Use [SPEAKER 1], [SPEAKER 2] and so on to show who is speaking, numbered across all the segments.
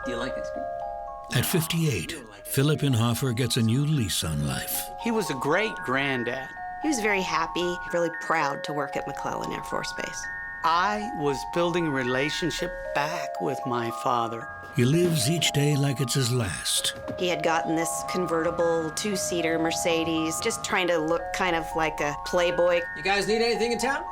[SPEAKER 1] Do you like ice cream?
[SPEAKER 2] At 58, Phillip Inhofer gets a new lease on life.
[SPEAKER 3] He was a great granddad.
[SPEAKER 4] He was very happy, really proud to work at McClellan Air Force Base.
[SPEAKER 3] I was building a relationship back with my father.
[SPEAKER 2] He lives each day like it's his last.
[SPEAKER 4] He had gotten this convertible two-seater Mercedes, just trying to look kind of like a playboy.
[SPEAKER 1] You guys need anything in town?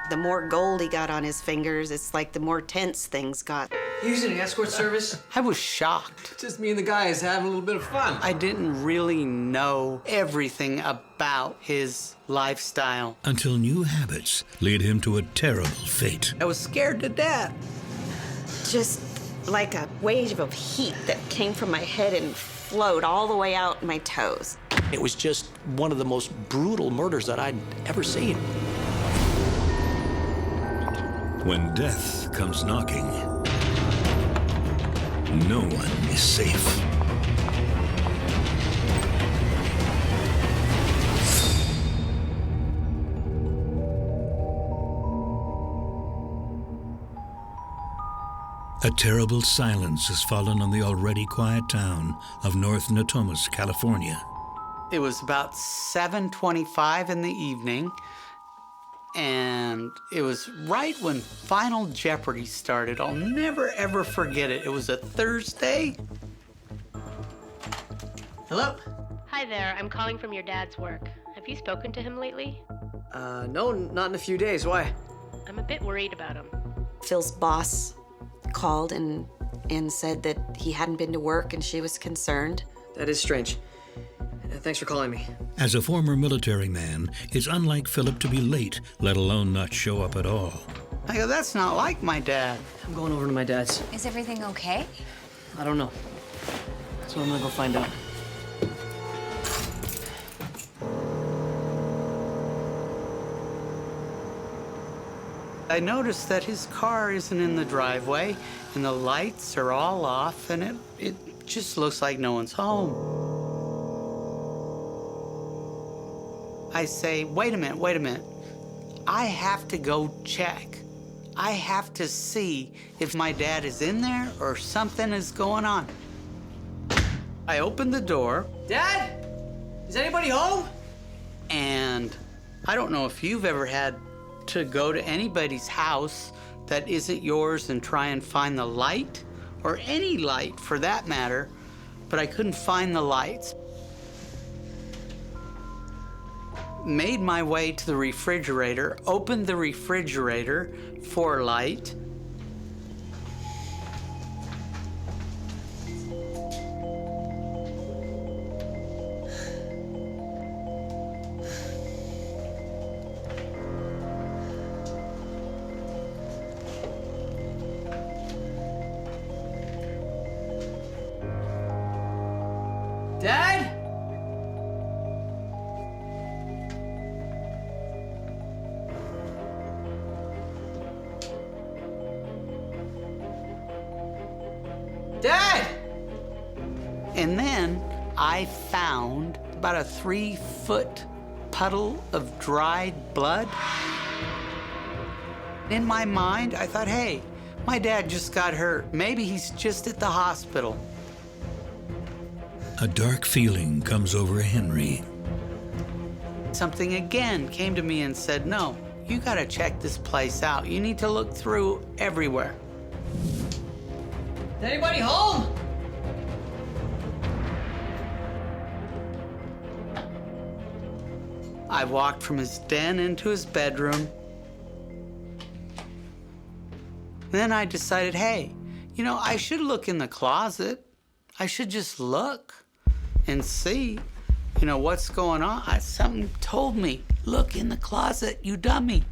[SPEAKER 4] The more gold he got on his fingers, it's like the more tense things got.
[SPEAKER 1] Using an escort service?
[SPEAKER 3] I was shocked.
[SPEAKER 1] Just me and the guys having a little bit of fun.
[SPEAKER 3] I didn't really know everything about his lifestyle.
[SPEAKER 2] Until new habits lead him to a terrible fate.
[SPEAKER 3] I was scared to death.
[SPEAKER 4] Just like a wave of heat that came from my head and flowed all the way out my toes.
[SPEAKER 5] It was just one of the most brutal murders that I'd ever seen.
[SPEAKER 2] When death comes knocking, no one is safe. A terrible silence has fallen on the already quiet town of North Natomas, California.
[SPEAKER 3] It was about 7:25 in the evening, and it was right when Final Jeopardy started. I'll never, ever forget it. It was a Thursday.
[SPEAKER 1] Hello?
[SPEAKER 6] Hi there, I'm calling from your dad's work. Have you spoken to him lately?
[SPEAKER 1] No, not in a few days. Why?
[SPEAKER 6] I'm a bit worried about him.
[SPEAKER 4] Phil's boss called and said that he hadn't been to work and she was concerned.
[SPEAKER 1] That is strange. Thanks for calling me.
[SPEAKER 2] As a former military man, it's unlike Phillip to be late, let alone not show up at all.
[SPEAKER 3] I go, that's not like my dad.
[SPEAKER 1] I'm going over to my dad's.
[SPEAKER 7] Is everything okay?
[SPEAKER 1] I don't know. So I'm gonna go find out.
[SPEAKER 3] I noticed that his car isn't in the driveway, and the lights are all off, and it just looks like no one's home. I say, wait a minute. I have to go check. I have to see if my dad is in there or something is going on. I opened the door.
[SPEAKER 1] Dad? Is anybody home?
[SPEAKER 3] And I don't know if you've ever had to go to anybody's house that isn't yours and try and find the light, or any light for that matter, but I couldn't find the lights. Made my way to the refrigerator, opened the refrigerator for a light.
[SPEAKER 1] Dad? Dad!
[SPEAKER 3] And then I found about a 3-foot puddle of dried blood. In my mind, I thought, hey, my dad just got hurt. Maybe he's just at the hospital.
[SPEAKER 2] A dark feeling comes over Henry.
[SPEAKER 3] Something again came to me and said, no, you gotta check this place out. You need to look through everywhere.
[SPEAKER 1] Is anybody home?
[SPEAKER 3] I walked from his den into his bedroom. Then I decided, hey, you know, I should look in the closet. I should just look and see, you know, what's going on. Something told me, look in the closet, you dummy.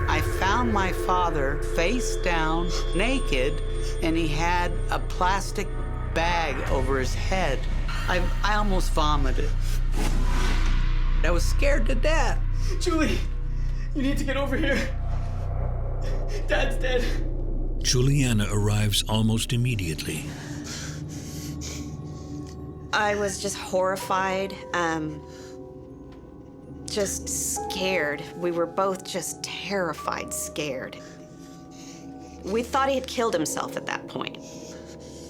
[SPEAKER 3] I found my father face down, naked, and he had a plastic bag over his head. I almost vomited. I was scared to death.
[SPEAKER 1] Julie, you need to get over here. Dad's dead.
[SPEAKER 2] Juliana arrives almost immediately.
[SPEAKER 4] I was just horrified, just scared. We were both just terrified, scared. We thought he had killed himself at that point.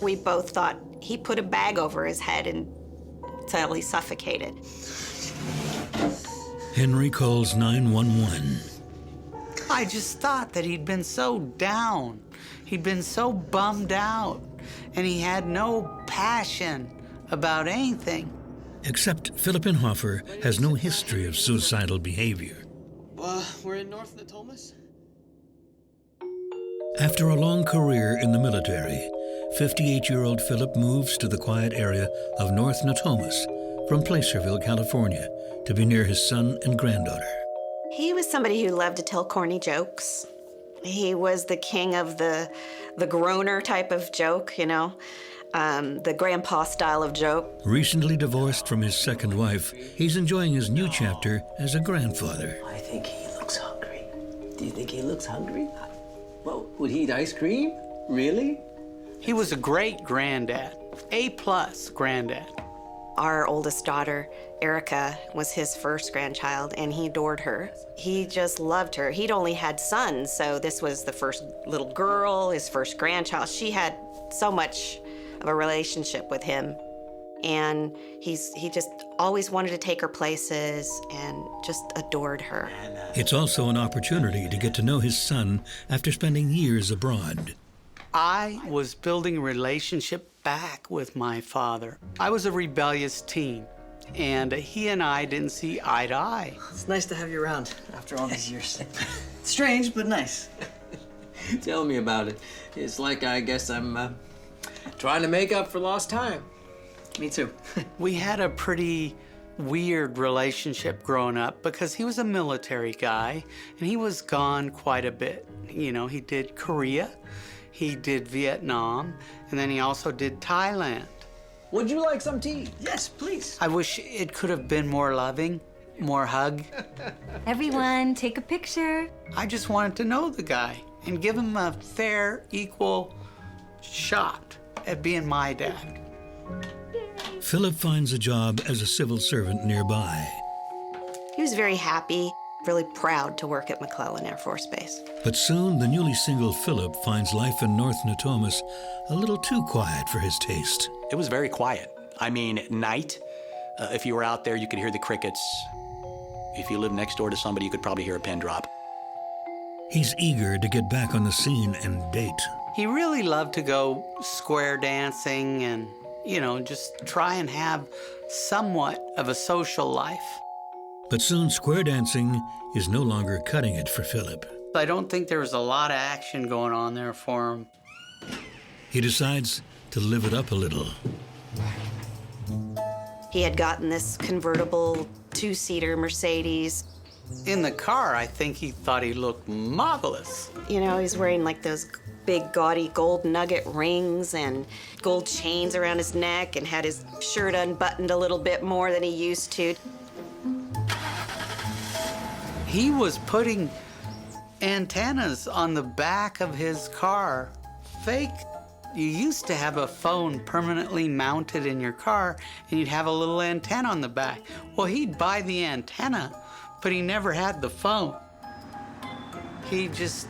[SPEAKER 4] We both thought he put a bag over his head until he suffocated.
[SPEAKER 2] Henry calls 911.
[SPEAKER 3] I just thought that he'd been so down. He'd been so bummed out, and he had no passion about anything.
[SPEAKER 2] Except Phillip Inhofer has no history of suicidal behavior.
[SPEAKER 1] We're in North Natomas?
[SPEAKER 2] After a long career in the military, 58-year-old Phillip moves to the quiet area of North Natomas from Placerville, California, to be near his son and granddaughter.
[SPEAKER 4] He was somebody who loved to tell corny jokes. He was the king of the groaner type of joke, you know, the grandpa style of joke.
[SPEAKER 2] Recently divorced from his second wife, he's enjoying his new chapter as a grandfather.
[SPEAKER 7] I think he looks hungry. Do you think he looks hungry? Well, would he eat ice cream? Really?
[SPEAKER 3] He was a great granddad, A+ granddad.
[SPEAKER 4] Our oldest daughter, Erica, was his first grandchild, and he adored her. He just loved her. He'd only had sons, so this was the first little girl, his first grandchild. She had so much of a relationship with him, and he just always wanted to take her places and just adored her.
[SPEAKER 2] It's also an opportunity to get to know his son after spending years abroad.
[SPEAKER 3] I was building a relationship back with my father. I was a rebellious teen, and he and I didn't see eye to eye.
[SPEAKER 8] It's nice to have you around after all these years. Strange, but nice.
[SPEAKER 7] Tell me about it. It's like I guess I'm trying to make up for lost time.
[SPEAKER 8] Me too.
[SPEAKER 3] We had a pretty weird relationship growing up because he was a military guy, and he was gone quite a bit. You know, he did Korea, he did Vietnam, and then he also did Thailand.
[SPEAKER 7] Would you like some tea?
[SPEAKER 8] Yes, please.
[SPEAKER 3] I wish it could have been more loving, more hug.
[SPEAKER 9] Everyone, take a picture.
[SPEAKER 3] I just wanted to know the guy and give him a fair, equal shot at being my dad.
[SPEAKER 2] Phillip finds a job as a civil servant nearby.
[SPEAKER 4] He was very happy, really proud to work at McClellan Air Force Base.
[SPEAKER 2] But soon, the newly single Phillip finds life in North Natomas a little too quiet for his taste.
[SPEAKER 5] It was very quiet. I mean, at night, if you were out there, you could hear the crickets. If you lived next door to somebody, you could probably hear a pin drop.
[SPEAKER 2] He's eager to get back on the scene and date.
[SPEAKER 3] He really loved to go square dancing and, you know, just try and have somewhat of a social life.
[SPEAKER 2] But soon, square dancing is no longer cutting it for Phillip.
[SPEAKER 3] I don't think there was a lot of action going on there for him.
[SPEAKER 2] He decides to live it up a little.
[SPEAKER 4] He had gotten this convertible two-seater Mercedes.
[SPEAKER 3] In the car, I think he thought he looked marvelous.
[SPEAKER 4] You know, he's wearing like those big gaudy gold nugget rings and gold chains around his neck and had his shirt unbuttoned a little bit more than he used to.
[SPEAKER 3] He was putting antennas on the back of his car, fake. You used to have a phone permanently mounted in your car, and you'd have a little antenna on the back. Well, he'd buy the antenna, but he never had the phone. He just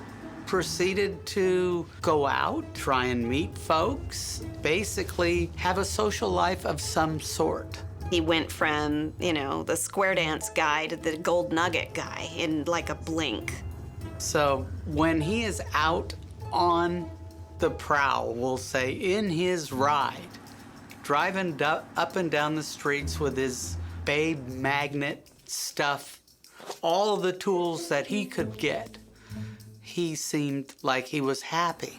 [SPEAKER 3] proceeded to go out, try and meet folks, basically have a social life of some sort.
[SPEAKER 4] He went from, you know, the square dance guy to the gold nugget guy in like a blink.
[SPEAKER 3] So when he is out on the prowl, we'll say, in his ride, driving up and down the streets with his babe magnet stuff, all the tools that he could get, he seemed like he was happy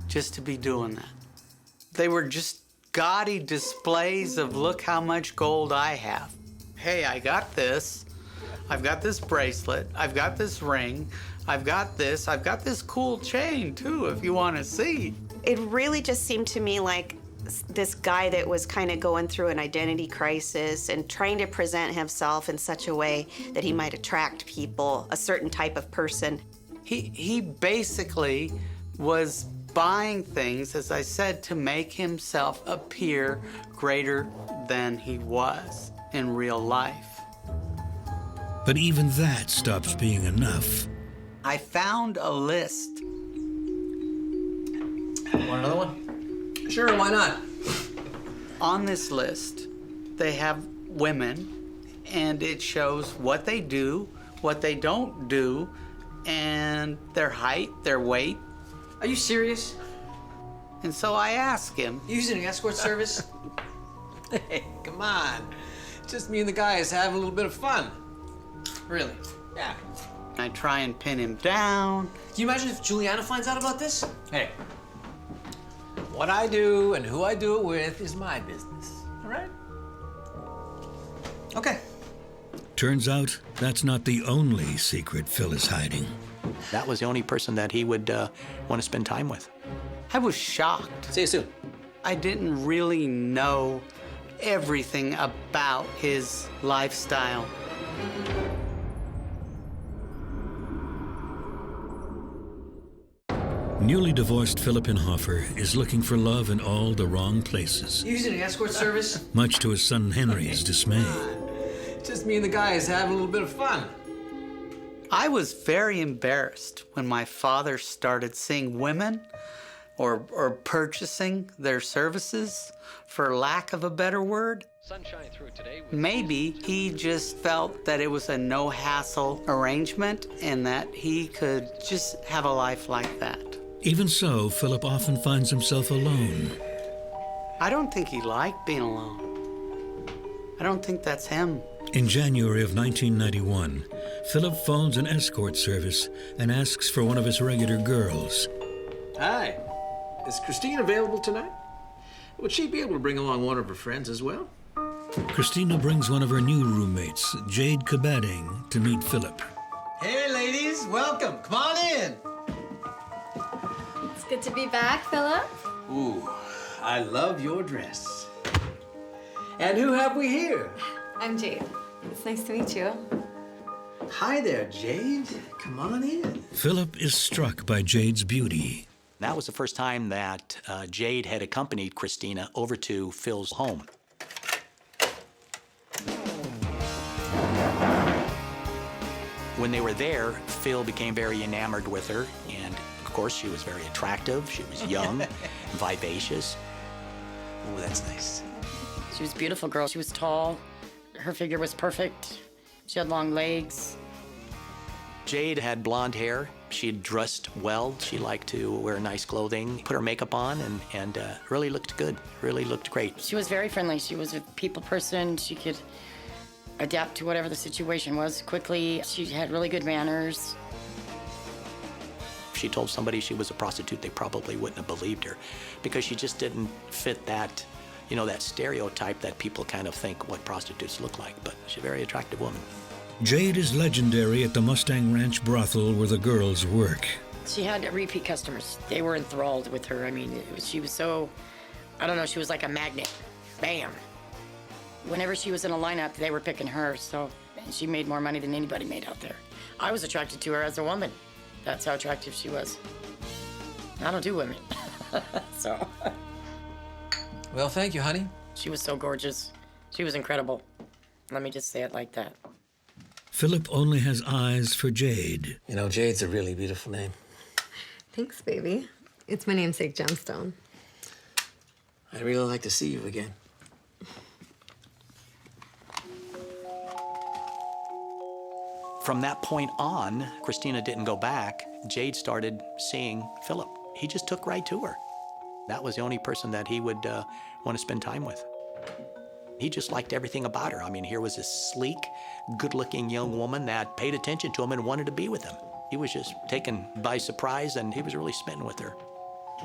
[SPEAKER 3] just to be doing that. They were just gaudy displays of, look how much gold I have. Hey, I got this. I've got this bracelet. I've got this ring. I've got this cool chain too, if you want to see.
[SPEAKER 4] It really just seemed to me like this guy that was kind of going through an identity crisis and trying to present himself in such a way that he might attract people, a certain type of person.
[SPEAKER 3] He basically was buying things, as I said, to make himself appear greater than he was in real life.
[SPEAKER 2] But even that stops being enough.
[SPEAKER 3] I found a list.
[SPEAKER 8] Want another one?
[SPEAKER 7] Sure, why not?
[SPEAKER 3] On this list, they have women, and it shows what they do, what they don't do, and their height, their weight.
[SPEAKER 8] Are you serious?
[SPEAKER 3] And so I asked him,
[SPEAKER 8] You using an escort service?
[SPEAKER 7] Hey, come on. Just me and the guys having a little bit of fun.
[SPEAKER 8] Really?
[SPEAKER 7] Yeah.
[SPEAKER 3] I try and pin him down.
[SPEAKER 8] Can you imagine if Juliana finds out about this?
[SPEAKER 7] Hey, what I do and who I do it with is my business, all right?
[SPEAKER 8] Okay.
[SPEAKER 2] Turns out that's not the only secret Phil is hiding.
[SPEAKER 5] That was the only person that he would want to spend time with.
[SPEAKER 3] I was shocked.
[SPEAKER 7] See you soon.
[SPEAKER 3] I didn't really know everything about his lifestyle.
[SPEAKER 2] Newly divorced Phillip Inhofer is looking for love in all the wrong places,
[SPEAKER 8] You using an escort service?
[SPEAKER 2] much to his son Henry's dismay.
[SPEAKER 7] Just me and the guys having a little bit of fun.
[SPEAKER 3] I was very embarrassed when my father started seeing women or purchasing their services, for lack of a better word. Maybe he just felt that it was a no-hassle arrangement and that he could just have a life like that.
[SPEAKER 2] Even so, Philip often finds himself alone.
[SPEAKER 3] I don't think he liked being alone. I don't think that's him.
[SPEAKER 2] In January of 1991, Philip phones an escort service and asks for one of his regular girls.
[SPEAKER 7] Hi. Is Christine available tonight? Would she be able to bring along one of her friends as well?
[SPEAKER 2] Christina brings one of her new roommates, Jade Kabading, to meet Philip.
[SPEAKER 7] Hey, ladies, welcome. Come on in.
[SPEAKER 9] It's good to be back, Philip.
[SPEAKER 7] Ooh, I love your dress. And who have we here?
[SPEAKER 9] I'm Jade. It's nice to meet you.
[SPEAKER 7] Hi there, Jade. Come on in.
[SPEAKER 2] Philip is struck by Jade's beauty.
[SPEAKER 5] That was the first time that Jade had accompanied Christina over to Phil's home. When they were there, Phil became very enamored with her, and of course she was very attractive. She was young, vivacious.
[SPEAKER 7] Oh, that's nice.
[SPEAKER 10] She was a beautiful girl. She was tall. Her figure was perfect. She had long legs.
[SPEAKER 5] Jade had blonde hair. She dressed well. She liked to wear nice clothing, put her makeup on, and really looked good, really looked great.
[SPEAKER 10] She was very friendly. She was a people person. She could adapt to whatever the situation was quickly. She had really good manners.
[SPEAKER 5] If she told somebody she was a prostitute, they probably wouldn't have believed her because she just didn't fit that, you know, that stereotype that people kind of think what prostitutes look like. But she's a very attractive woman.
[SPEAKER 2] Jade is legendary at the Mustang Ranch brothel where the girls work.
[SPEAKER 10] She had repeat customers. They were enthralled with her. I mean, she was so, I don't know, she was like a magnet. Bam. Whenever she was in a lineup, they were picking her, so she made more money than anybody made out there. I was attracted to her as a woman. That's how attractive she was. I don't do women, so.
[SPEAKER 7] Well, thank you, honey.
[SPEAKER 10] She was so gorgeous. She was incredible. Let me just say it like that.
[SPEAKER 2] Philip only has eyes for Jade.
[SPEAKER 7] You know, Jade's a really beautiful name.
[SPEAKER 9] Thanks, baby. It's my namesake gemstone.
[SPEAKER 7] I'd really like to see you again.
[SPEAKER 5] From that point on, Christina didn't go back. Jade started seeing Philip. He just took right to her. That was the only person that he would want to spend time with. He just liked everything about her. I mean, here was this sleek, good-looking young woman that paid attention to him and wanted to be with him. He was just taken by surprise, and he was really smitten with her.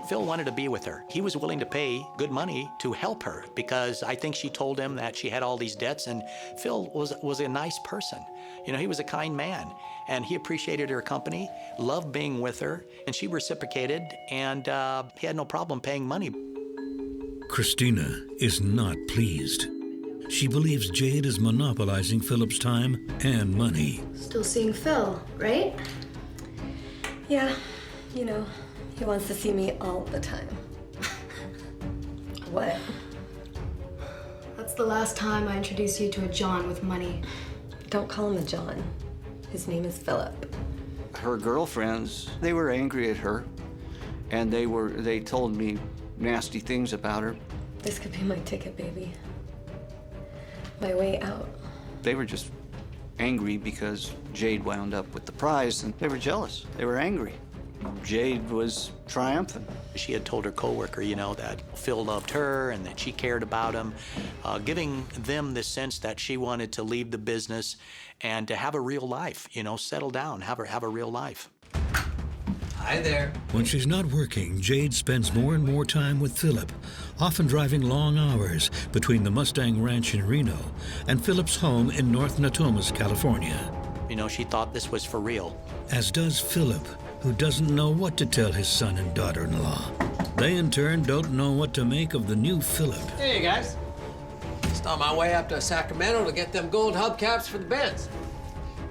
[SPEAKER 5] Phil wanted to be with her. He was willing to pay good money to help her because I think she told him that she had all these debts, and Phil was a nice person. You know, he was a kind man, and he appreciated her company, loved being with her, and she reciprocated, and he had no problem paying money.
[SPEAKER 2] Christina is not pleased. She believes Jade is monopolizing Philip's time and money.
[SPEAKER 11] Still seeing Phil, right? Yeah, you know,
[SPEAKER 9] He wants to see me all the time. What?
[SPEAKER 11] That's the last time I introduced you to a John with money.
[SPEAKER 9] Don't call him a John. His name is Phillip.
[SPEAKER 12] Her girlfriends, they were angry at her, and they told me nasty things about her.
[SPEAKER 9] This could be my ticket, baby. My way out.
[SPEAKER 12] They were just angry because Jade wound up with the prize, and they were jealous. They were angry. Jade was triumphant.
[SPEAKER 5] She had told her coworker, you know, that Phil loved her and that she cared about him, giving them the sense that she wanted to leave the business and to have a real life, you know, settle down, have a real life.
[SPEAKER 7] Hi there.
[SPEAKER 2] When she's not working, Jade spends more and more time with Phillip, often driving long hours between the Mustang Ranch in Reno and Phillip's home in North Natomas, California.
[SPEAKER 5] You know, she thought this was for real.
[SPEAKER 2] As does Phillip, who doesn't know what to tell his son and daughter-in-law. They, in turn, don't know what to make of the new Phillip.
[SPEAKER 7] Hey, guys. Just on my way up to Sacramento to get them gold hubcaps for the Benz.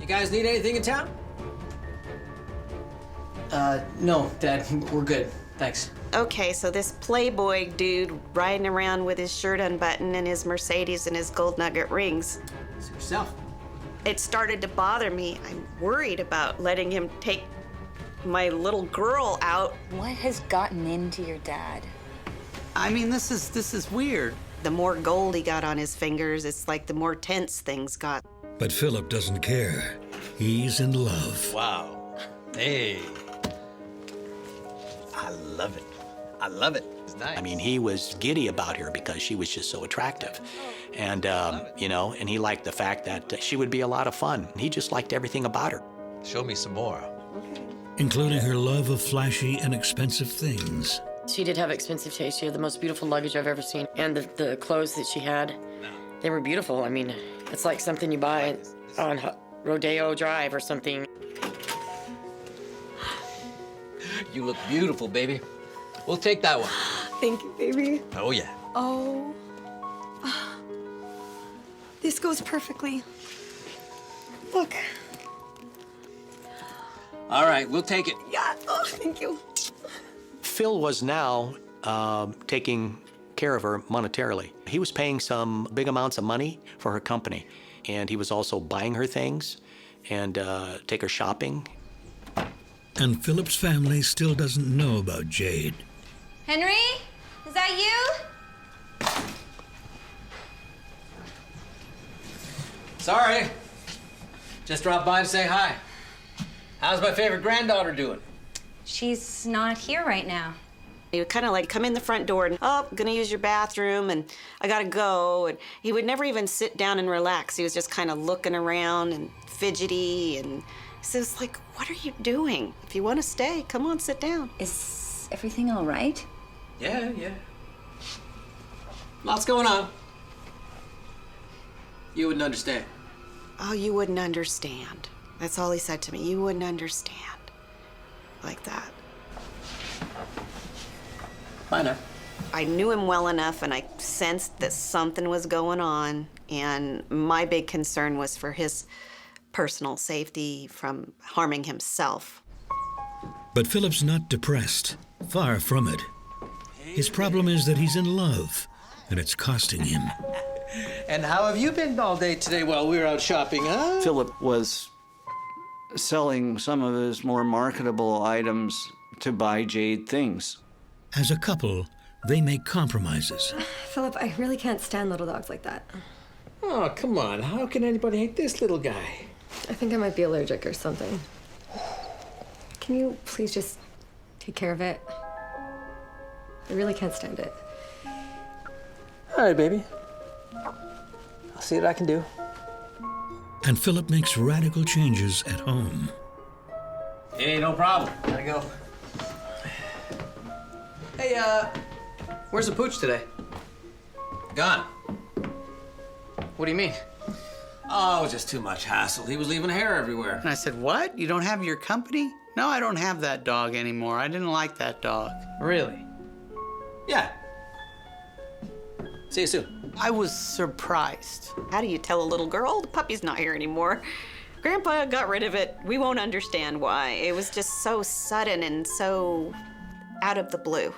[SPEAKER 7] You guys need anything in town?
[SPEAKER 8] No, Dad, we're good. Thanks.
[SPEAKER 4] Okay, so this playboy dude riding around with his shirt unbuttoned and his Mercedes and his gold nugget rings.
[SPEAKER 7] It's yourself.
[SPEAKER 4] It started to bother me. I'm worried about letting him take my little girl out.
[SPEAKER 13] What has gotten into your dad?
[SPEAKER 3] I mean, this is weird.
[SPEAKER 4] The more gold he got on his fingers, it's like the more tense things got.
[SPEAKER 2] But Phillip doesn't care. He's in love.
[SPEAKER 7] Wow. Hey. I love it. I love it. It's nice.
[SPEAKER 5] I mean, he was giddy about her because she was just so attractive. And, you know, and he liked the fact that she would be a lot of fun. He just liked everything about her.
[SPEAKER 7] Show me some more.
[SPEAKER 2] Including her love of flashy and expensive things.
[SPEAKER 10] She did have expensive taste. She had the most beautiful luggage I've ever seen. And the clothes that she had, they were beautiful. I mean, it's like something you buy on Rodeo Drive or something.
[SPEAKER 7] You look beautiful, baby. We'll take that one.
[SPEAKER 9] Thank you, baby.
[SPEAKER 7] Oh, yeah.
[SPEAKER 9] Oh. This goes perfectly. Look.
[SPEAKER 7] All right, we'll take it.
[SPEAKER 9] Yeah. Oh, thank you.
[SPEAKER 5] Phil was now taking care of her monetarily. He was paying some big amounts of money for her company, and he was also buying her things and take her shopping.
[SPEAKER 2] And Phillip's family still doesn't know about Jade.
[SPEAKER 13] Henry? Is that you?
[SPEAKER 7] Sorry. Just dropped by to say hi. How's my favorite granddaughter doing?
[SPEAKER 13] She's not here right now.
[SPEAKER 4] He would kind of like come in the front door and, oh, gonna use your bathroom and I gotta go. And he would never even sit down and relax. He was just kind of looking around and fidgety. And so it's like, what are you doing? If you want to stay, come on, sit down.
[SPEAKER 13] Is everything all right?
[SPEAKER 7] Yeah. Lots going on. You wouldn't understand.
[SPEAKER 4] Oh, you wouldn't understand. That's all he said to me. You wouldn't understand. Like that.
[SPEAKER 7] Bye now.
[SPEAKER 4] I knew him well enough and I sensed that something was going on. And my big concern was for his personal safety from harming himself.
[SPEAKER 2] But Phillip's not depressed. Far from it. His problem is that he's in love, and it's costing him.
[SPEAKER 7] And how have you been all day today while we were out shopping, huh?
[SPEAKER 12] Phillip was selling some of his more marketable items to buy Jade things.
[SPEAKER 2] As a couple, they make compromises.
[SPEAKER 9] Phillip, I really can't stand little dogs like that.
[SPEAKER 7] Oh, come on. How can anybody hate this little guy?
[SPEAKER 9] I think I might be allergic or something. Can you please just take care of it? I really can't stand it.
[SPEAKER 7] All right, baby. I'll see what I can do.
[SPEAKER 2] And Phillip makes radical changes at home.
[SPEAKER 7] Hey, no problem. Gotta go.
[SPEAKER 8] Hey, where's the pooch today?
[SPEAKER 7] Gone.
[SPEAKER 8] What do you mean?
[SPEAKER 7] Oh, it was just too much hassle. He was leaving hair everywhere.
[SPEAKER 3] And I said, what? You don't have your company? No, I don't have that dog anymore. I didn't like that dog.
[SPEAKER 8] Really?
[SPEAKER 7] Yeah. See you soon.
[SPEAKER 3] I was surprised.
[SPEAKER 4] How do you tell a little girl, the puppy's not here anymore? Grandpa got rid of it. We won't understand why. It was just so sudden and so out of the blue.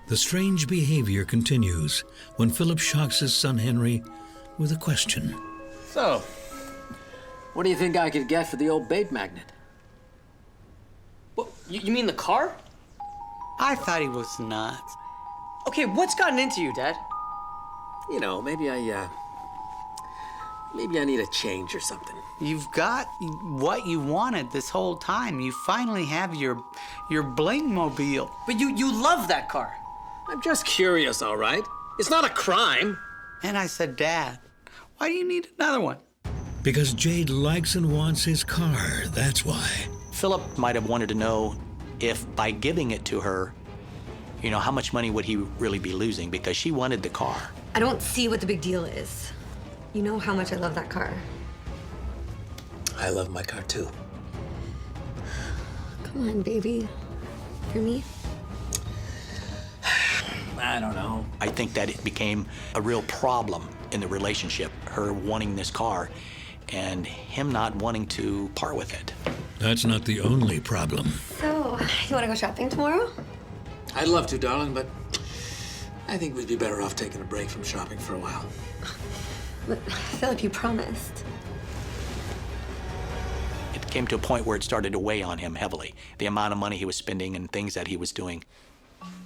[SPEAKER 2] The strange behavior continues when Phillip shocks his son Henry with a question.
[SPEAKER 7] So, what do you think I could get for the old babe magnet?
[SPEAKER 8] What, you mean the car?
[SPEAKER 3] I thought he was nuts.
[SPEAKER 8] Okay, what's gotten into you, Dad?
[SPEAKER 7] You know, maybe I need a change or something.
[SPEAKER 3] You've got what you wanted this whole time. You finally have your bling-mobile.
[SPEAKER 8] But you love that car.
[SPEAKER 7] I'm just curious, all right? It's not a crime.
[SPEAKER 3] And I said, Dad, why do you need another one?
[SPEAKER 2] Because Jade likes and wants his car, that's why.
[SPEAKER 5] Phillip might have wanted to know if by giving it to her, you know, how much money would he really be losing, because she wanted the car.
[SPEAKER 9] I don't see what the big deal is. You know how much I love that car.
[SPEAKER 7] I love my car too.
[SPEAKER 9] Come on, baby. For me?
[SPEAKER 7] I don't know.
[SPEAKER 5] I think that it became a real problem in the relationship, her wanting this car and him not wanting to part with it.
[SPEAKER 2] That's not the only problem.
[SPEAKER 9] So, you want to go shopping tomorrow?
[SPEAKER 7] I'd love to, darling, but I think we'd be better off taking a break from shopping for a while.
[SPEAKER 9] But, Phillip, you promised.
[SPEAKER 5] It came to a point where it started to weigh on him heavily, the amount of money he was spending and things that he was doing.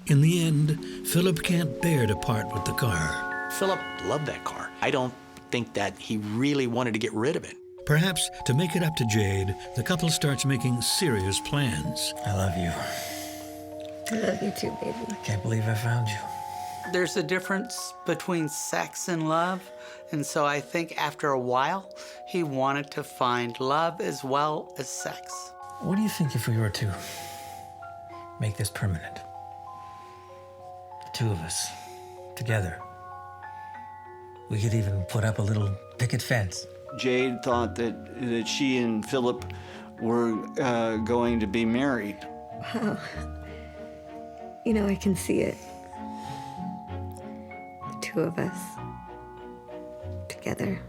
[SPEAKER 2] In the end, Phillip can't bear to part with the car.
[SPEAKER 5] Phillip loved that car. I don't think that he really wanted to get rid of it.
[SPEAKER 2] Perhaps to make it up to Jade, the couple starts making serious plans.
[SPEAKER 8] I love you.
[SPEAKER 9] I love you too, baby.
[SPEAKER 8] I can't believe I found you.
[SPEAKER 3] There's a difference between sex and love, and so I think after a while, he wanted to find love as well as sex.
[SPEAKER 8] What do you think if we were to make this permanent? The two of us, together. We could even put up a little picket fence.
[SPEAKER 12] Jade thought that she and Phillip were going to be married.
[SPEAKER 9] Wow. You know, I can see it. The two of us. Together.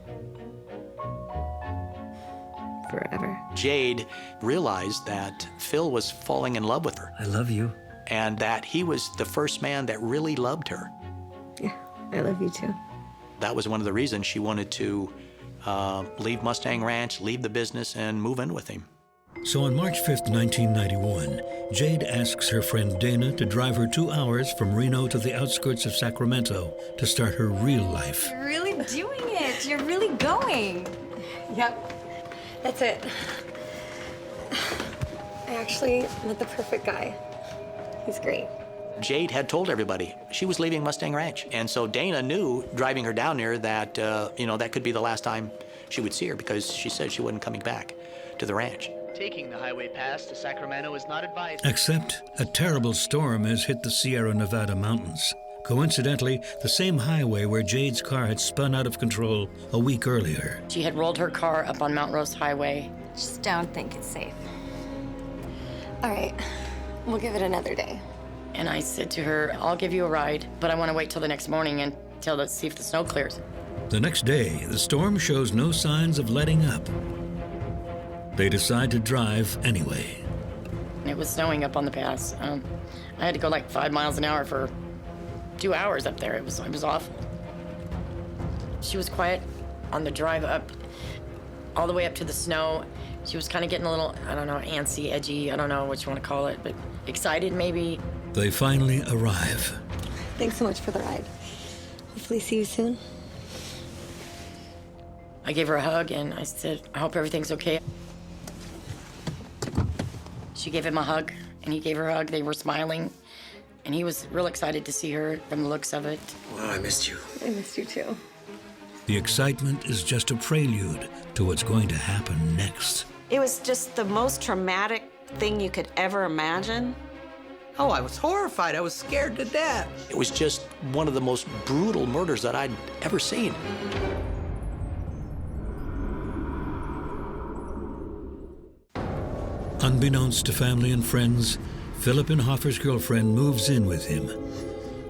[SPEAKER 9] Forever.
[SPEAKER 5] Jade realized that Phil was falling in love with her.
[SPEAKER 8] I love you.
[SPEAKER 5] And that he was the first man that really loved her.
[SPEAKER 9] Yeah, I love you too.
[SPEAKER 5] That was one of the reasons she wanted to leave Mustang Ranch, leave the business, and move in with him.
[SPEAKER 2] So on March 5th, 1991, Jade asks her friend Dana to drive her 2 hours from Reno to the outskirts of Sacramento to start her real life.
[SPEAKER 13] You're really doing it. You're really going.
[SPEAKER 9] Yep, that's it. I actually met the perfect guy. He's great.
[SPEAKER 5] Jade had told everybody she was leaving Mustang Ranch. And so Dana knew, driving her down there, that, that could be the last time she would see her, because she said she wasn't coming back to the ranch.
[SPEAKER 14] Taking the highway pass to Sacramento is not advised.
[SPEAKER 2] Except a terrible storm has hit the Sierra Nevada mountains. Coincidentally, the same highway where Jade's car had spun out of control a week earlier.
[SPEAKER 10] She had rolled her car up on Mount Rose Highway.
[SPEAKER 13] Just don't think it's safe.
[SPEAKER 9] All right, we'll give it another day.
[SPEAKER 10] And I said to her, I'll give you a ride, but I want to wait till the next morning and see if the snow clears.
[SPEAKER 2] The next day, the storm shows no signs of letting up. They decide to drive anyway.
[SPEAKER 10] It was snowing up on the pass. I had to go like 5 miles an hour for 2 hours up there. It was awful. She was quiet on the drive up, all the way up to the snow. She was kind of getting a little, I don't know, antsy, edgy, I don't know what you want to call it, but excited maybe.
[SPEAKER 2] They finally arrive.
[SPEAKER 9] Thanks so much for the ride. Hopefully see you soon.
[SPEAKER 10] I gave her a hug and I said, I hope everything's okay. She gave him a hug and he gave her a hug. They were smiling and he was real excited to see her from the looks of it.
[SPEAKER 7] Well, I missed you.
[SPEAKER 9] I missed you too.
[SPEAKER 2] The excitement is just a prelude to what's going to happen next.
[SPEAKER 4] It was just the most traumatic thing you could ever imagine.
[SPEAKER 3] Oh, I was horrified. I was scared to death.
[SPEAKER 5] It was just one of the most brutal murders that I'd ever seen.
[SPEAKER 2] Unbeknownst to family and friends, Phillip and Hoffer's girlfriend moves in with him.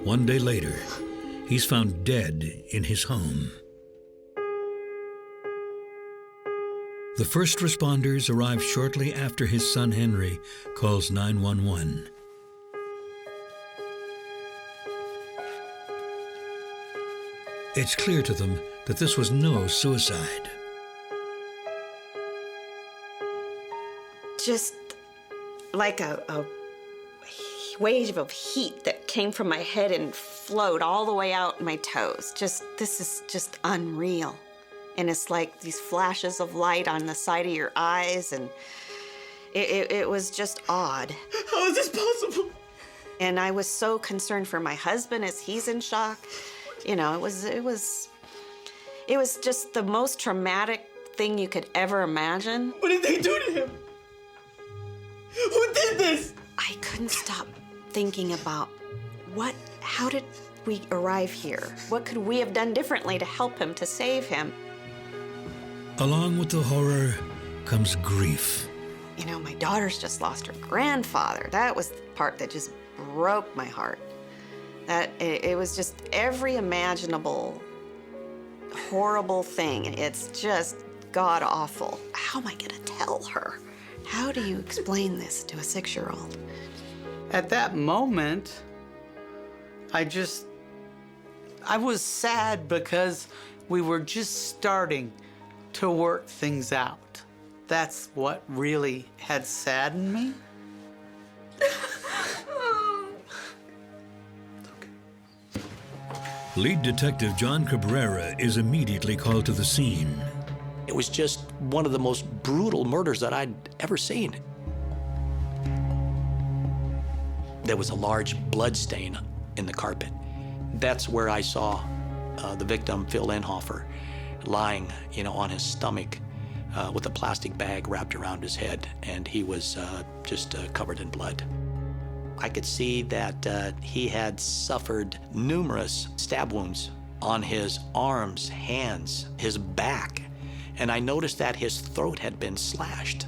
[SPEAKER 2] 1 day later, he's found dead in his home. The first responders arrive shortly after his son Henry calls 911. It's clear to them that this was no suicide.
[SPEAKER 4] Just like a wave of heat that came from my head and flowed all the way out my toes. This is just unreal. And it's like these flashes of light on the side of your eyes, and it was just odd.
[SPEAKER 1] How is this possible?
[SPEAKER 4] And I was so concerned for my husband as he's in shock. You know, it was just the most traumatic thing you could ever imagine.
[SPEAKER 1] What did they do to him? Who did this?
[SPEAKER 4] I couldn't stop thinking about how did we arrive here? What could we have done differently to help him, to save him?
[SPEAKER 2] Along with the horror comes grief.
[SPEAKER 4] You know, my daughter's just lost her grandfather. That was the part that just broke my heart. It was just every imaginable horrible thing. It's just god-awful. How am I gonna tell her? How do you explain this to a 6-year-old?
[SPEAKER 3] At that moment, I was sad because we were just starting to work things out. That's what really had saddened me.
[SPEAKER 2] Lead Detective John Cabrera is immediately called to the scene.
[SPEAKER 5] It was just one of the most brutal murders that I'd ever seen. There was a large blood stain in the carpet. That's where I saw the victim, Phil Inhofer, lying, on his stomach with a plastic bag wrapped around his head, and he was just covered in blood. I could see that he had suffered numerous stab wounds on his arms, hands, his back, and I noticed that his throat had been slashed.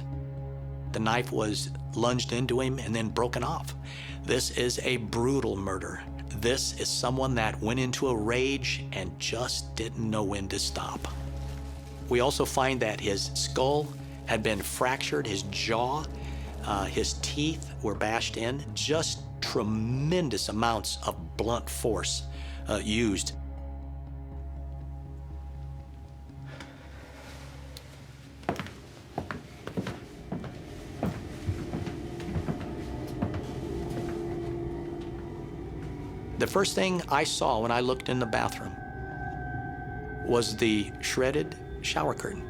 [SPEAKER 5] The knife was lunged into him and then broken off. This is a brutal murder. This is someone that went into a rage and just didn't know when to stop. We also find that his skull had been fractured, his jaw, his teeth were bashed in, just tremendous amounts of blunt force used. The first thing I saw when I looked in the bathroom was the shredded shower curtain.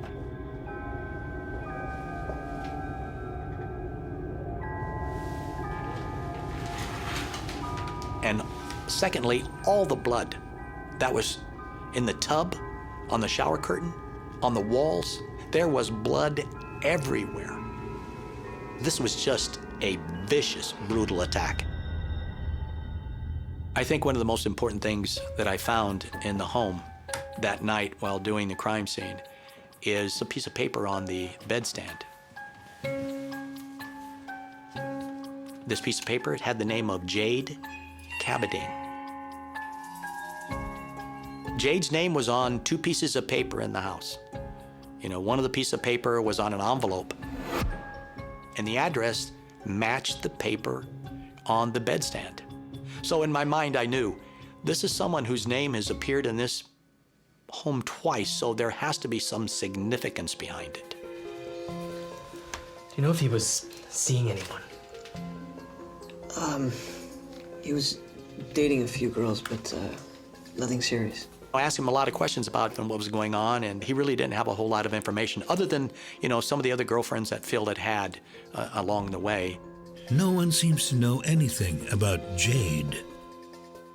[SPEAKER 5] And secondly, all the blood that was in the tub, on the shower curtain, on the walls. There was blood everywhere. This was just a vicious, brutal attack. I think one of the most important things that I found in the home that night while doing the crime scene is a piece of paper on the bedstand. This piece of paper, it had the name of Jade Cabadine. Jade's name was on 2 pieces of paper in the house. One of the pieces of paper was on an envelope, and the address matched the paper on the bedstand. So in my mind, I knew this is someone whose name has appeared in this home twice, so there has to be some significance behind it.
[SPEAKER 1] Do you know if he was seeing anyone?
[SPEAKER 15] He was dating a few girls, but nothing serious.
[SPEAKER 5] I asked him a lot of questions about what was going on, and he really didn't have a whole lot of information other than, some of the other girlfriends that Phil had along the way.
[SPEAKER 2] No one seems to know anything about Jade.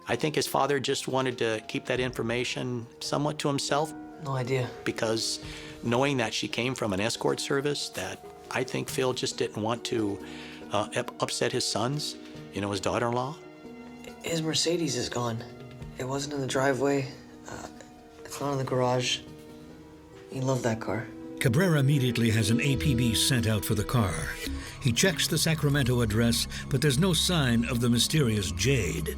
[SPEAKER 5] I think his father just wanted to keep that information somewhat to himself.
[SPEAKER 15] No idea.
[SPEAKER 5] Because knowing that she came from an escort service, that I think Phil just didn't want to upset his sons, his daughter-in-law.
[SPEAKER 15] His Mercedes is gone. It wasn't in the driveway. It's not in the garage. He loved that car.
[SPEAKER 2] Cabrera immediately has an APB sent out for the car. He checks the Sacramento address, but there's no sign of the mysterious Jade.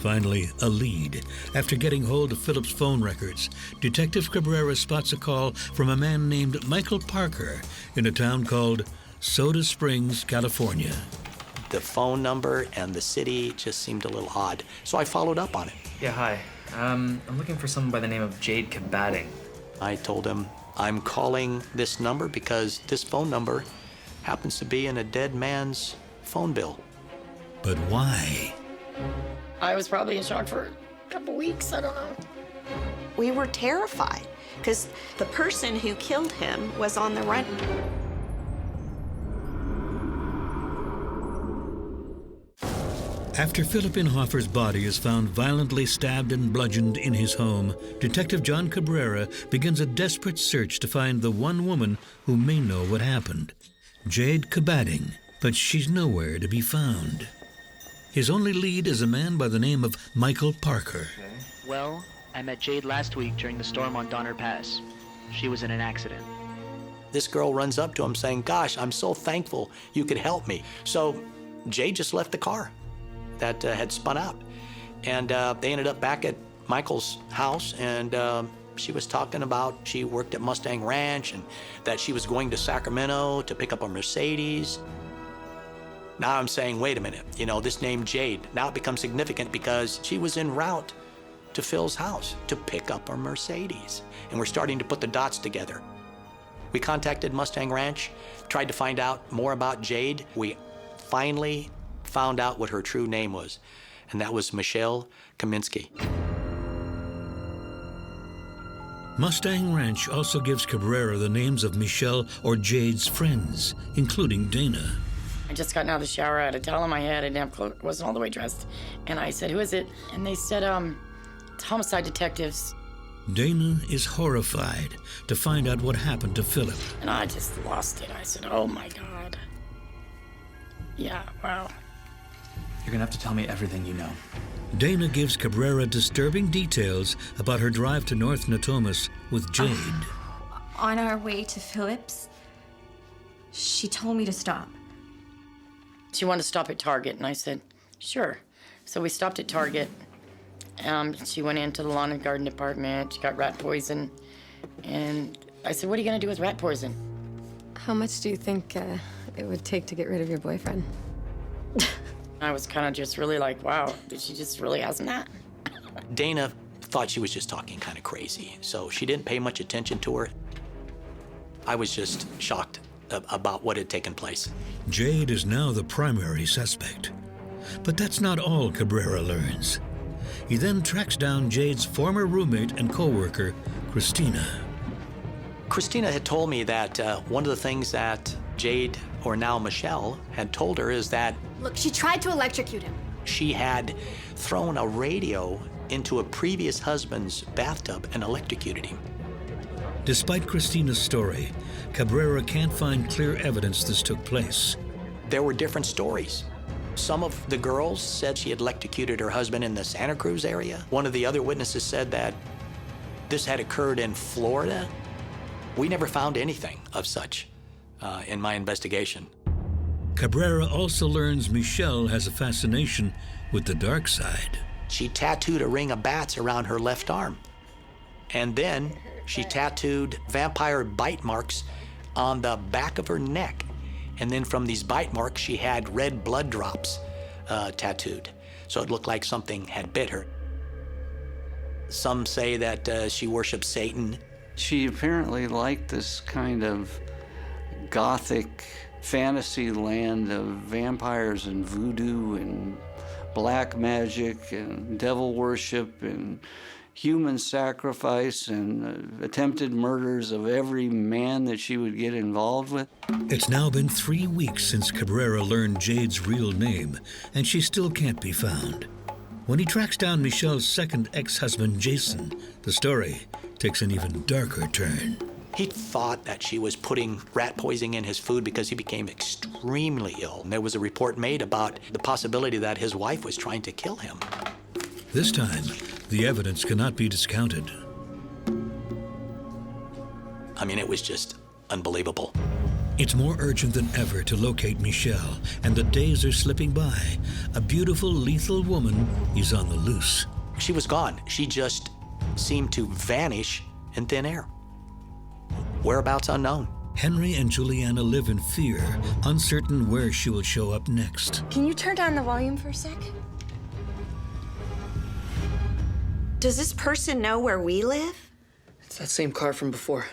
[SPEAKER 2] Finally, a lead. After getting hold of Phillip's phone records, Detective Cabrera spots a call from a man named Michael Parker in a town called Soda Springs, California.
[SPEAKER 5] The phone number and the city just seemed a little odd, so I followed up on it.
[SPEAKER 16] Yeah, hi. I'm looking for someone by the name of Jade Kabading.
[SPEAKER 5] I told him, I'm calling this number because this phone number happens to be in a dead man's phone bill.
[SPEAKER 2] But why?
[SPEAKER 10] I was probably in shock for a couple weeks, I don't know.
[SPEAKER 4] We were terrified because the person who killed him was on the run.
[SPEAKER 2] After Phillip Inhofer's body is found violently stabbed and bludgeoned in his home, Detective John Cabrera begins a desperate search to find the one woman who may know what happened, Jade Kabading, but she's nowhere to be found. His only lead is a man by the name of Michael Parker.
[SPEAKER 14] Well, I met Jade last week during the storm on Donner Pass. She was in an accident.
[SPEAKER 5] This girl runs up to him saying, gosh, I'm so thankful you could help me. So Jade just left the car that had spun out. And they ended up back at Michael's house, and she was talking about she worked at Mustang Ranch and that she was going to Sacramento to pick up a Mercedes. Now I'm saying, wait a minute, you know, this name Jade, now it becomes significant because she was en route to Phil's house to pick up a Mercedes. And we're starting to put the dots together. We contacted Mustang Ranch, tried to find out more about Jade. We finally found out what her true name was, and that was Michelle Kaminsky.
[SPEAKER 2] Mustang Ranch also gives Cabrera the names of Michelle or Jade's friends, including Dana.
[SPEAKER 10] I just gotten out of the shower. I had a towel on my head. I didn't have clothes, wasn't all the way dressed. And I said, who is it? And they said, it's homicide detectives.
[SPEAKER 2] Dana is horrified to find out what happened to Phillip.
[SPEAKER 10] And I just lost it. I said, oh my God. Yeah, wow.
[SPEAKER 16] You're gonna have to tell me everything you know.
[SPEAKER 2] Dana gives Cabrera disturbing details about her drive to North Natomas with Jade.
[SPEAKER 13] On our way to Phillip's, she told me to stop.
[SPEAKER 10] She wanted to stop at Target, and I said, sure. So we stopped at Target. She went into the lawn and garden department. She got rat poison. And I said, what are you gonna do with rat poison?
[SPEAKER 9] How much do you think it would take to get rid of your boyfriend?
[SPEAKER 10] I was kind of just really like, wow, she just really has that?
[SPEAKER 5] Dana thought she was just talking kind of crazy, so she didn't pay much attention to her. I was just shocked about what had taken place.
[SPEAKER 2] Jade is now the primary suspect. But that's not all Cabrera learns. He then tracks down Jade's former roommate and co-worker, Christina.
[SPEAKER 5] Christina had told me that one of the things that Jade, or now Michelle, had told her is that
[SPEAKER 11] Look, she tried to electrocute him.
[SPEAKER 5] she had thrown a radio into a previous husband's bathtub and electrocuted him.
[SPEAKER 2] Despite Christina's story, Cabrera can't find clear evidence this took place.
[SPEAKER 5] There were different stories. Some of the girls said she had electrocuted her husband in the Santa Cruz area. One of the other witnesses said that this had occurred in Florida. We never found anything of such in my investigation.
[SPEAKER 2] Cabrera also learns Michelle has a fascination with the dark side.
[SPEAKER 5] She tattooed a ring of bats around her left arm. And then she tattooed vampire bite marks on the back of her neck. And then from these bite marks, she had red blood drops tattooed. So it looked like something had bit her. Some say that she worships Satan.
[SPEAKER 12] She apparently liked this kind of gothic fantasy land of vampires and voodoo and black magic and devil worship and human sacrifice and attempted murders of every man that she would get involved with.
[SPEAKER 2] It's now been 3 weeks since Cabrera learned Jade's real name, and she still can't be found. When he tracks down Michelle's second ex-husband, Jason, the story takes an even darker turn.
[SPEAKER 5] He thought that she was putting rat poisoning in his food because he became extremely ill. And there was a report made about the possibility that his wife was trying to kill him.
[SPEAKER 2] This time, the evidence cannot be discounted.
[SPEAKER 5] I mean, it was just unbelievable.
[SPEAKER 2] It's more urgent than ever to locate Michelle, and the days are slipping by. A beautiful, lethal woman is on the loose.
[SPEAKER 5] She was gone. She just seemed to vanish in thin air. Whereabouts unknown.
[SPEAKER 2] Henry and Juliana live in fear, uncertain where she will show up next.
[SPEAKER 13] Can you turn down the volume for a sec?
[SPEAKER 4] Does this person know where we live?
[SPEAKER 15] It's that same car from before.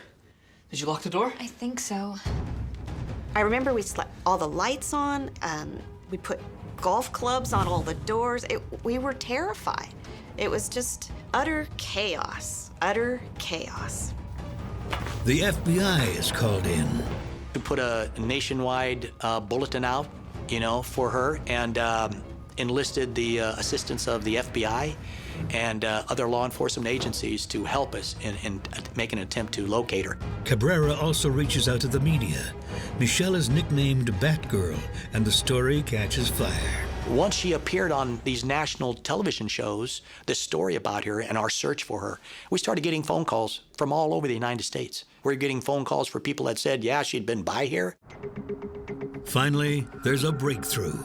[SPEAKER 15] Did you lock the door?
[SPEAKER 13] I think so.
[SPEAKER 4] I remember we slept all the lights on. We put golf clubs on all the doors. We were terrified. It was just utter chaos. Utter chaos.
[SPEAKER 2] The FBI is called in.
[SPEAKER 5] We put a nationwide bulletin out, for her, and enlisted the assistance of the FBI and other law enforcement agencies to help us in make an attempt to locate her.
[SPEAKER 2] Cabrera also reaches out to the media. Michelle is nicknamed Batgirl, and the story catches fire.
[SPEAKER 5] Once she appeared on these national television shows, the story about her and our search for her, we started getting phone calls from all over the United States. We're getting phone calls for people that said, yeah, she'd been by here.
[SPEAKER 2] Finally, there's a breakthrough.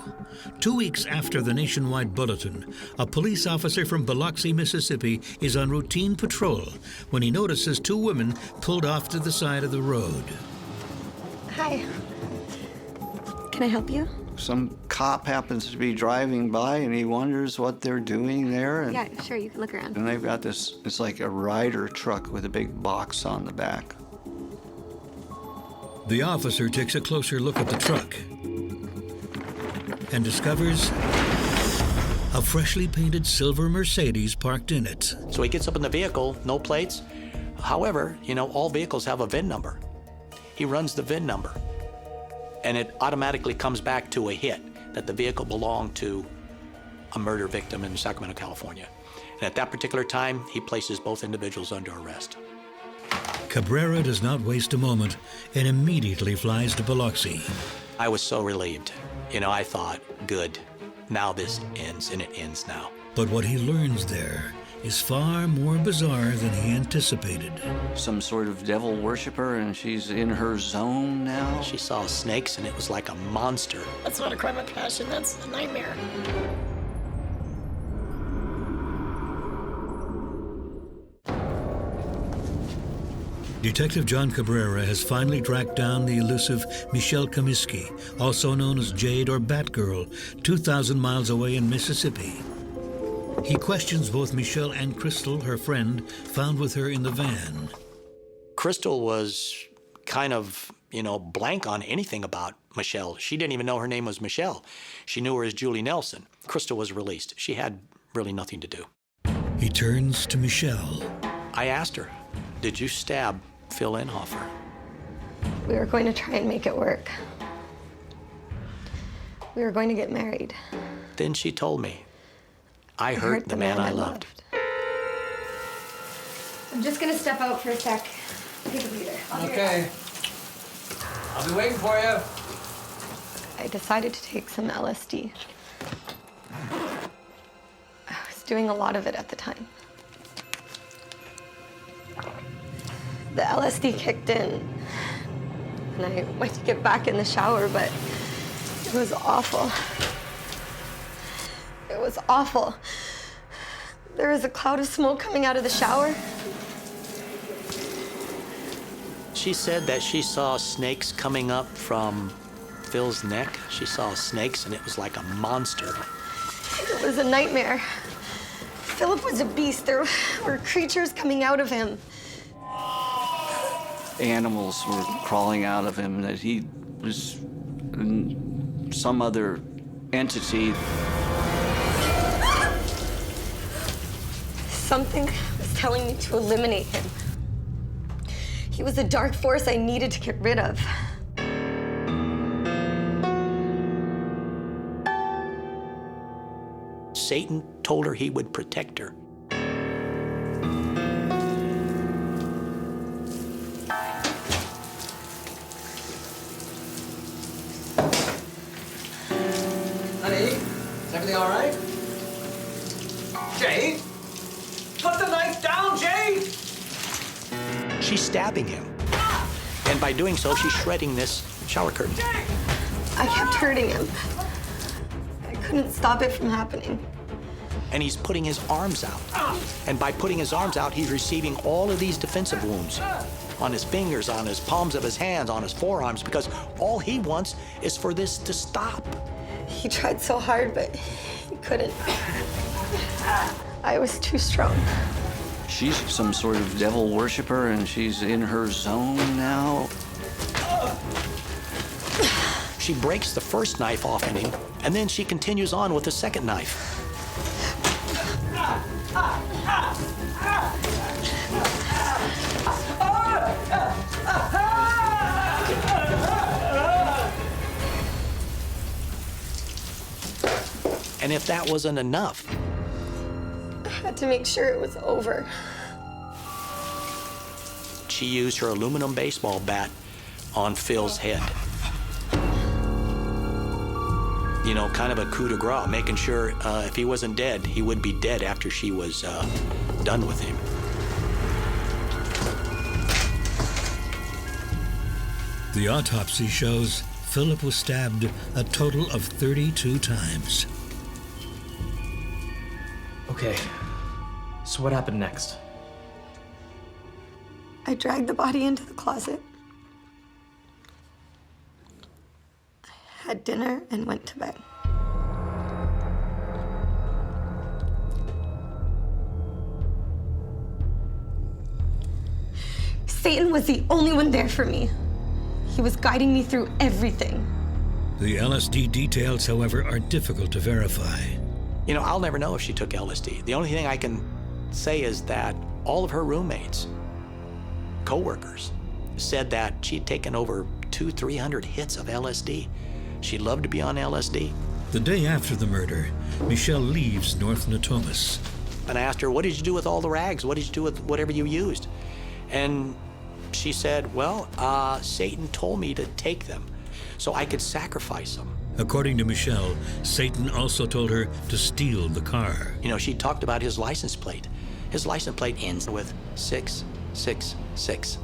[SPEAKER 2] 2 weeks after the nationwide bulletin, a police officer from Biloxi, Mississippi, is on routine patrol when he notices 2 women pulled off to the side of the road.
[SPEAKER 9] Hi. Can I help you?
[SPEAKER 12] Some cop happens to be driving by and he wonders what they're doing there. And,
[SPEAKER 9] Yeah, sure, you can look around.
[SPEAKER 12] and they've got this, it's like a Ryder truck with a big box on the back.
[SPEAKER 2] The officer takes a closer look at the truck and discovers a freshly painted silver Mercedes parked in it.
[SPEAKER 5] So he gets up in the vehicle, no plates. However, all vehicles have a VIN number. He runs the VIN number, and it automatically comes back to a hit that the vehicle belonged to a murder victim in Sacramento, California. And at that particular time, he places both individuals under arrest.
[SPEAKER 2] Cabrera does not waste a moment and immediately flies to Biloxi.
[SPEAKER 5] I was so relieved. I thought, good, now this ends, and it ends now.
[SPEAKER 2] But what he learns there is far more bizarre than he anticipated.
[SPEAKER 12] Some sort of devil worshiper, and she's in her zone now.
[SPEAKER 5] She saw snakes, and it was like a monster.
[SPEAKER 10] That's not a crime of passion, that's a nightmare.
[SPEAKER 2] Detective John Cabrera has finally tracked down the elusive Michelle Comiskey, also known as Jade or Batgirl, 2,000 miles away in Mississippi. He questions both Michelle and Crystal, her friend, found with her in the van.
[SPEAKER 5] Crystal was kind of, blank on anything about Michelle. She didn't even know her name was Michelle. She knew her as Julie Nelson. Crystal was released. She had really nothing to do.
[SPEAKER 2] He turns to Michelle.
[SPEAKER 5] I asked her, did you stab Phil Inhofer?
[SPEAKER 9] We were going to try and make it work. We were going to get married.
[SPEAKER 5] Then she told me, I hurt the man I loved.
[SPEAKER 9] I'm just gonna step out for a sec. Take a breather.
[SPEAKER 7] Okay. I'll be waiting for you.
[SPEAKER 9] I decided to take some LSD. I was doing a lot of it at the time. The LSD kicked in, and I went to get back in the shower, but it was awful. It was awful. There was a cloud of smoke coming out of the shower.
[SPEAKER 5] She said that she saw snakes coming up from Phil's neck. She saw snakes, and it was like a monster.
[SPEAKER 9] It was a nightmare. Phillip was a beast. There were creatures coming out of him.
[SPEAKER 12] Animals were crawling out of him, that he was some other entity.
[SPEAKER 9] Something was telling me to eliminate him. He was a dark force I needed to get rid of.
[SPEAKER 5] Satan told her he would protect her.
[SPEAKER 7] Honey, is everything all right? Jade? Put the knife down, Jade!
[SPEAKER 5] She's stabbing him. And by doing so, she's shredding this shower curtain.
[SPEAKER 9] I kept hurting him. I couldn't stop it from happening.
[SPEAKER 5] And he's putting his arms out. And by putting his arms out, he's receiving all of these defensive wounds on his fingers, on his palms of his hands, on his forearms, because all he wants is for this to stop.
[SPEAKER 9] He tried so hard, but he couldn't. I was too strong.
[SPEAKER 12] She's some sort of devil worshiper, and she's in her zone now.
[SPEAKER 5] She breaks the first knife off in him, and then she continues on with the second knife. And if that wasn't enough,
[SPEAKER 9] I had to make sure it was over.
[SPEAKER 5] she used her aluminum baseball bat on Phil's head. You know, kind of a coup de grace, making sure if he wasn't dead, he would be dead after she was done with him.
[SPEAKER 2] The autopsy shows Phillip was stabbed a total of 32 times.
[SPEAKER 16] Okay, so what happened next?
[SPEAKER 9] I dragged the body into the closet. I had dinner and went to bed. Satan was the only one there for me. He was guiding me through everything.
[SPEAKER 2] The LSD details, however, are difficult to verify.
[SPEAKER 5] You know, I'll never know if she took LSD. The only thing I can say is that all of her roommates, co-workers, said that she'd taken over 200-300 hits of LSD. She loved to be on LSD.
[SPEAKER 2] The day after the murder, Michelle leaves North Natomas.
[SPEAKER 5] And I asked her, what did you do with all the rags? What did you do with whatever you used? And she said, well, Satan told me to take them so I could sacrifice them.
[SPEAKER 2] According to Michelle, Satan also told her to steal the car.
[SPEAKER 5] You know, she talked about his license plate. His license plate ends with 666.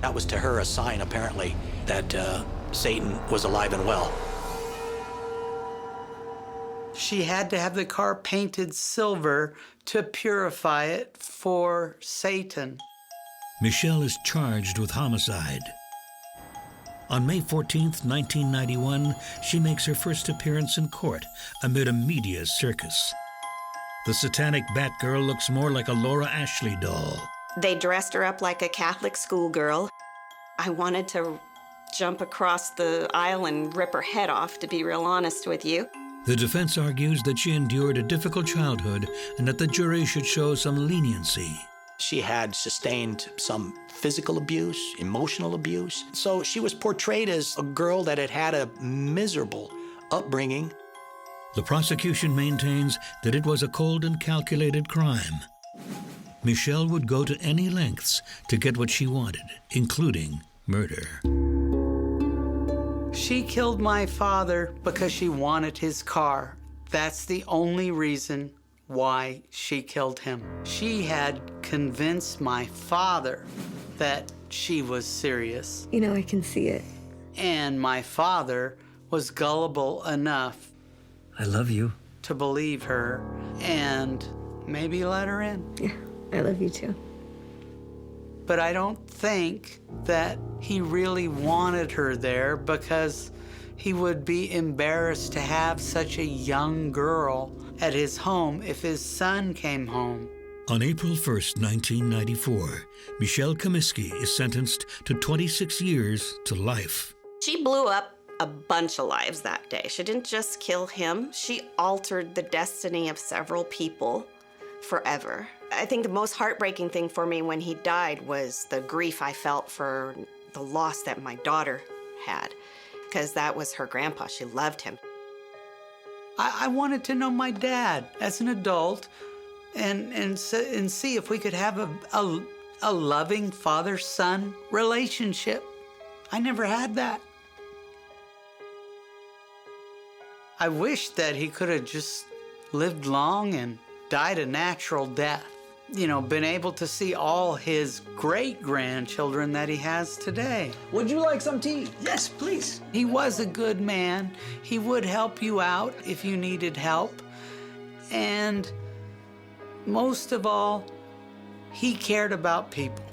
[SPEAKER 5] That was to her a sign, apparently, that Satan was alive and well.
[SPEAKER 3] She had to have the car painted silver to purify it for Satan.
[SPEAKER 2] Michelle is charged with homicide. On May 14th, 1991, she makes her first appearance in court amid a media circus. The satanic Batgirl looks more like a Laura Ashley doll.
[SPEAKER 4] They dressed her up like a Catholic schoolgirl. I wanted to jump across the aisle and rip her head off, to be real honest with you.
[SPEAKER 2] The defense argues that she endured a difficult childhood and that the jury should show some leniency.
[SPEAKER 5] She had sustained some physical abuse, emotional abuse. So she was portrayed as a girl that had had a miserable upbringing.
[SPEAKER 2] The prosecution maintains that it was a cold and calculated crime. Michelle would go to any lengths to get what she wanted, including murder.
[SPEAKER 3] She killed my father because she wanted his car. That's the only reason why she killed him. She had convinced my father that she was serious.
[SPEAKER 9] You know, I can see it.
[SPEAKER 3] And my father was gullible enough
[SPEAKER 8] I love you.
[SPEAKER 3] to believe her and maybe let her in.
[SPEAKER 9] Yeah, I love you too.
[SPEAKER 3] But I don't think that he really wanted her there because he would be embarrassed to have such a young girl at his home if his son came home.
[SPEAKER 2] On April 1st, 1994, Michelle Comiskey is sentenced to 26 years to life.
[SPEAKER 4] She blew up a bunch of lives that day. She didn't just kill him, she altered the destiny of several people forever. I think the most heartbreaking thing for me when he died was the grief I felt for the loss that my daughter had, because that was her grandpa. She loved him.
[SPEAKER 3] I wanted to know my dad as an adult and see if we could have a loving father-son relationship. I never had that. I wish that he could have just lived long and died a natural death. you know, been able to see all his great-grandchildren that he has today.
[SPEAKER 1] Would you like some tea? Yes, please.
[SPEAKER 3] He was a good man. He would help you out if you needed help. And most of all, he cared about people.